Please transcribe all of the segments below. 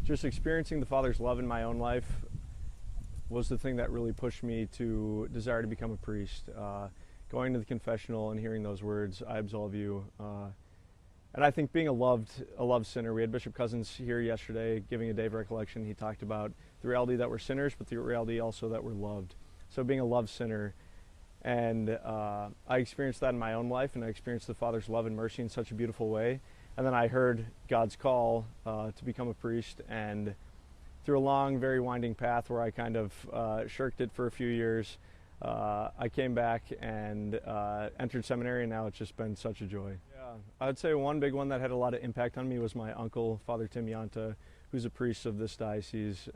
just experiencing the Father's love in my own life was the thing that really pushed me to desire to become a priest. Going to the confessional and hearing those words, I absolve you. And I think being a loved sinner, we had Bishop Cousins here yesterday giving a day of recollection. He talked about the reality that we're sinners, but the reality also that we're loved. So being a loved sinner, and I experienced that in my own life, and I experienced the Father's love and mercy in such a beautiful way. And then I heard God's call to become a priest, and through a long, very winding path where I kind of shirked it for a few years, I came back and entered seminary, and now it's just been such a joy. Yeah, I'd say one big one that had a lot of impact on me was my uncle, Father Tim Yanta, who's a priest of this diocese.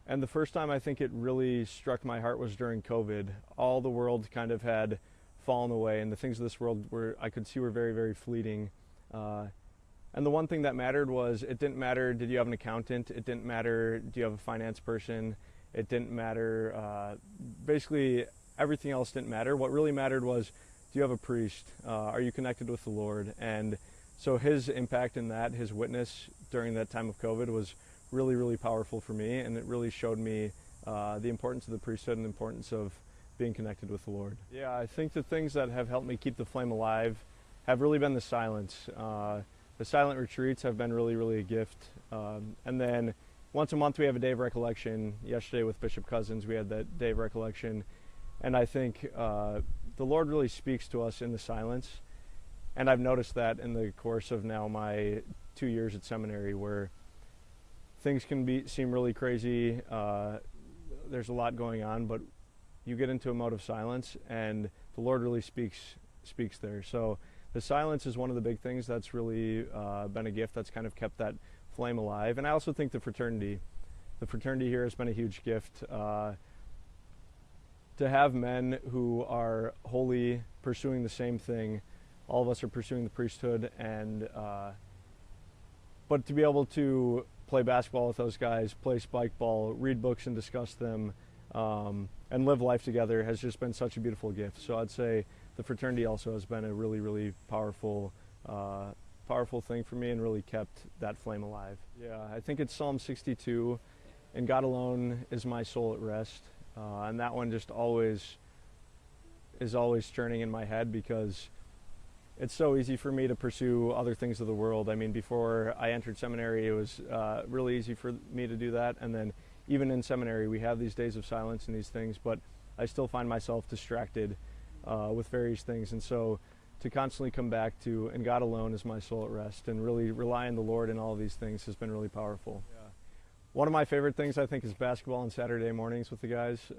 And the first time I think it really struck my heart was during COVID. All the world kind of had fallen away, and the things of this world I could see were very, very fleeting. And the one thing that mattered was, it didn't matter, did you have an accountant? It didn't matter, do you have a finance person? It didn't matter, basically everything else didn't matter. What really mattered was, do you have a priest? Are you connected with the Lord? And so his impact in that, his witness during that time of COVID was really, really powerful for me, and it really showed me the importance of the priesthood and the importance of being connected with the Lord. Yeah, I think the things that have helped me keep the flame alive have really been the silence. The silent retreats have been really, really a gift. And then once a month we have a day of recollection. Yesterday with Bishop Cousins we had that day of recollection. And I think the Lord really speaks to us in the silence. And I've noticed that in the course of now my 2 years at seminary, where things can seem really crazy. There's a lot going on, but you get into a mode of silence and the Lord really speaks there. So the silence is one of the big things that's really been a gift that's kind of kept that flame alive. And I also think the fraternity here has been a huge gift. To have men who are wholly pursuing the same thing. All of us are pursuing the priesthood, and but to be able to play basketball with those guys, play spike ball, read books and discuss them, and live life together has just been such a beautiful gift. So I'd say the fraternity also has been a really, really powerful thing for me, and really kept that flame alive. Yeah, I think it's Psalm 62, "In God alone is my soul at rest," and that one just is always churning in my head, because it's so easy for me to pursue other things of the world. I mean, before I entered seminary, it was really easy for me to do that. And then even in seminary, we have these days of silence and these things, but I still find myself distracted with various things. And so to constantly come back to, "In God alone is my soul at rest," and really rely on the Lord in all of these things has been really powerful. Yeah. One of my favorite things, I think, is basketball on Saturday mornings with the guys.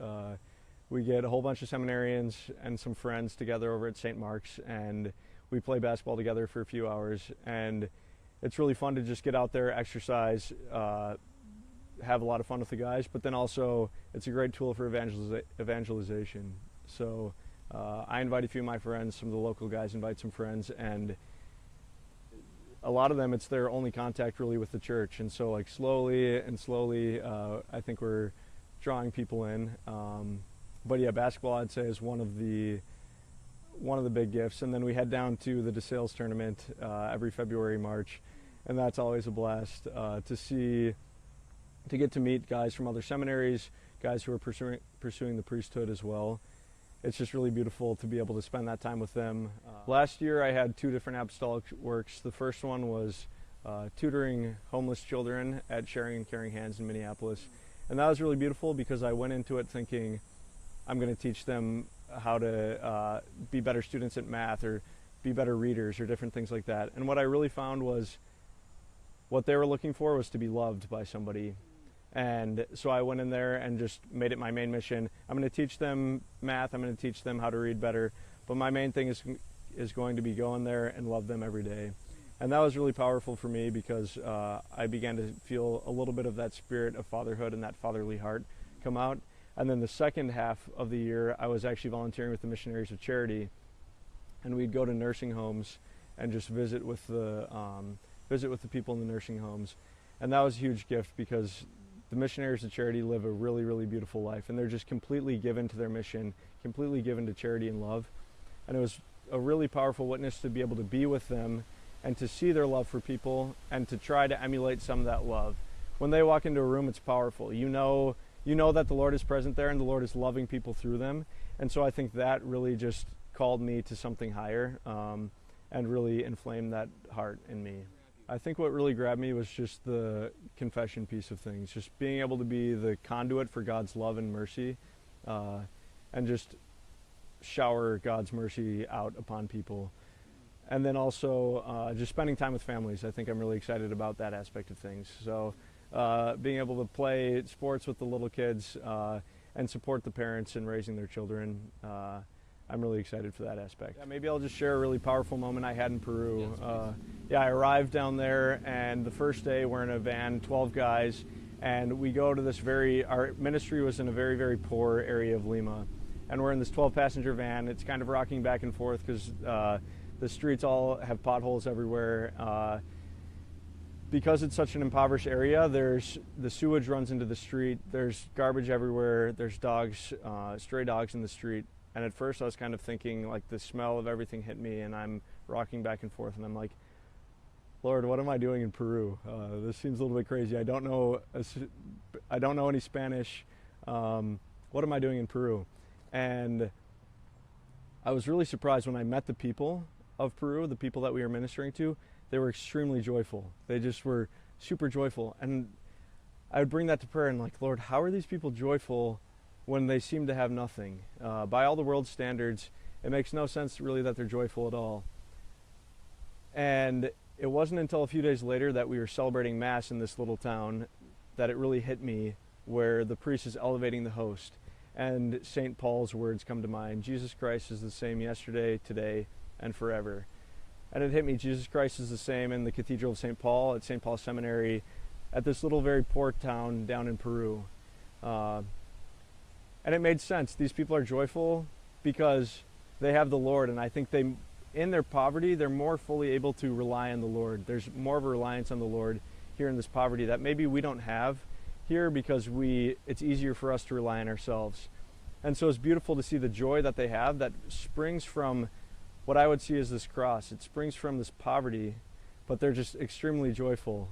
We get a whole bunch of seminarians and some friends together over at St. Mark's, and we play basketball together for a few hours, and it's really fun to just get out there, exercise, have a lot of fun with the guys, but then also it's a great tool for evangelization. So I invite a few of my friends, some of the local guys invite some friends, and a lot of them, it's their only contact really with the church. And so like slowly, I think we're drawing people in. But yeah, basketball I'd say is one of the big gifts. And then we head down to the DeSales tournament every February, March, and that's always a blast to get to meet guys from other seminaries, guys who are pursuing the priesthood as well. It's just really beautiful to be able to spend that time with them. Last year I had 2 different apostolic works. The first one was tutoring homeless children at Sharing and Caring Hands in Minneapolis. And that was really beautiful, because I went into it thinking I'm going to teach them how to be better students at math, or be better readers, or different things like that. And what I really found was what they were looking for was to be loved by somebody. And so I went in there and just made it my main mission. I'm going to teach them math, I'm going to teach them how to read better, but my main thing is going to be go in there and love them every day. And that was really powerful for me, because I began to feel a little bit of that spirit of fatherhood and that fatherly heart come out. And then the second half of the year, I was actually volunteering with the Missionaries of Charity, and we'd go to nursing homes and just visit with the people in the nursing homes. And that was a huge gift, because the Missionaries of Charity live a really, really beautiful life, and they're just completely given to their mission, completely given to charity and love. And it was a really powerful witness to be able to be with them and to see their love for people and to try to emulate some of that love. When they walk into a room, it's powerful. You know that the Lord is present there and the Lord is loving people through them. And so I think that really just called me to something higher, and really inflamed that heart in me. I think what really grabbed me was just the confession piece of things, just being able to be the conduit for God's love and mercy, and just shower God's mercy out upon people. And then also just spending time with families. I think I'm really excited about that aspect of things. So being able to play sports with the little kids and support the parents in raising their children, I'm really excited for that aspect. Yeah, maybe I'll just share a really powerful moment I had in Peru. I arrived down there, and the first day we're in a van, 12 guys, and we go to this our ministry was in a very, very poor area of Lima. And we're in this 12-passenger van. It's kind of rocking back and forth because the streets all have potholes everywhere. Because it's such an impoverished area, the sewage runs into the street. There's garbage everywhere. There's dogs, stray dogs in the street. And at first I was kind of thinking, like, the smell of everything hit me, and I'm rocking back and forth, and I'm like, Lord, what am I doing in Peru? This seems a little bit crazy. I don't know any Spanish. What am I doing in Peru? And I was really surprised when I met the people of Peru, the people that we were ministering to. They were extremely joyful. They just were super joyful. And I would bring that to prayer and like, Lord, how are these people joyful when they seem to have nothing? By all the world's standards, it makes no sense really that they're joyful at all. And it wasn't until a few days later that we were celebrating Mass in this little town that it really hit me, where the priest is elevating the host. And St. Paul's words come to mind: Jesus Christ is the same yesterday, today, and forever. And it hit me, Jesus Christ is the same in the Cathedral of St. Paul, at St. Paul's Seminary, at this little very poor town down in Peru. And it made sense. These people are joyful because they have the Lord, and I think in their poverty, they're more fully able to rely on the Lord. There's more of a reliance on the Lord here in this poverty that maybe we don't have here because it's easier for us to rely on ourselves. And so it's beautiful to see the joy that they have that springs from what I would see as this cross. It springs from this poverty, but they're just extremely joyful.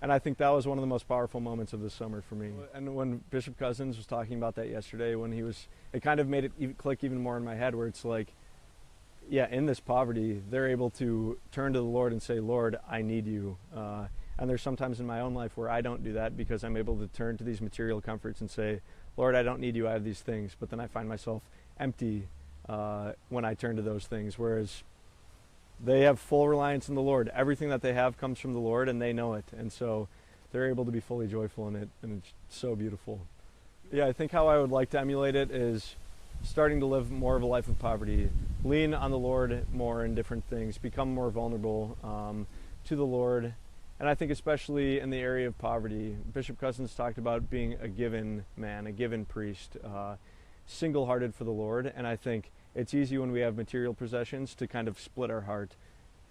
And I think that was one of the most powerful moments of this summer for me. And when Bishop Cousins was talking about that yesterday, it kind of made it click even more in my head, where it's like, yeah, in this poverty, they're able to turn to the Lord and say, Lord, I need you. And there's sometimes in my own life where I don't do that because I'm able to turn to these material comforts and say, Lord, I don't need you, I have these things. But then I find myself empty when I turn to those things, whereas they have full reliance in the Lord. Everything that they have comes from the Lord, and they know it. And so they're able to be fully joyful in it, and it's so beautiful. Yeah, I think how I would like to emulate it is starting to live more of a life of poverty, lean on the Lord more in different things, become more vulnerable to the Lord. And I think especially in the area of poverty, Bishop Cousins talked about being a given man, a given priest, single-hearted for the Lord. And I think it's easy when we have material possessions to kind of split our heart.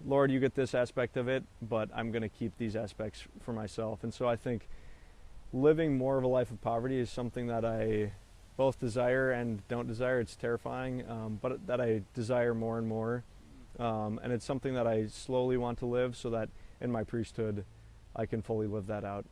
Lord, you get this aspect of it, but I'm going to keep these aspects for myself. And so I think living more of a life of poverty is something that I both desire and don't desire. It's terrifying, but that I desire more and more. And it's something that I slowly want to live so that in my priesthood I can fully live that out.